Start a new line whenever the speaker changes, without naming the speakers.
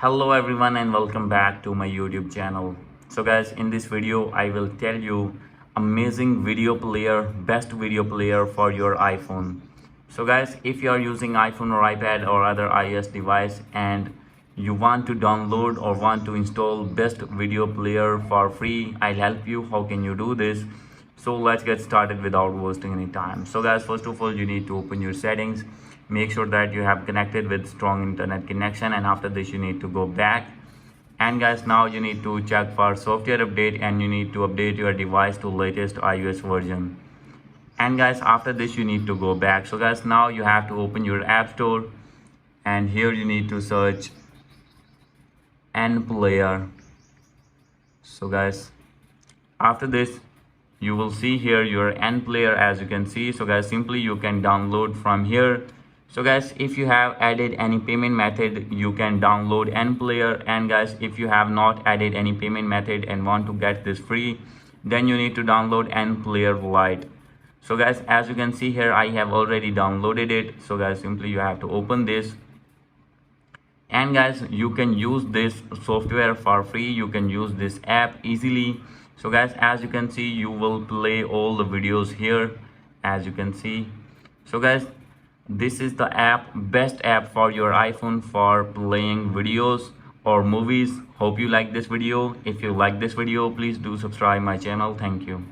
Hello everyone and welcome back to my YouTube channel. So guys, in this video I will tell you amazing video player, best video player for your iPhone. So guys, if you are using iPhone or iPad or other iOS device and you want to download or want to install best video player for free, I'll help you. How can you do this? So let's get started without wasting any time. So guys, first of all, you need to open your settings. Make sure that you have connected with strong internet connection, and after this you need to go back. And guys, now you need to check for software update and you need to update your device to latest iOS version. And guys, after this you need to go back. So guys, now you have to open your app store and here you need to search N player. So guys, after this you will see here your N player, as you can see. So guys, simply you can download from here. So guys, if you have added any payment method, you can download N player. And guys, if you have not added any payment method and want to get this free, then you need to download N player Lite. So guys, as you can see here, I have already downloaded it. So guys, simply you have to open this. And guys, you can use this software for free. You can use this app easily. So guys, as you can see, you will play all the videos here, as you can see. So guys, this is the app, best app for your iPhone for playing videos or movies. Hope you like this video. If you like this video, please do subscribe my channel. Thank you.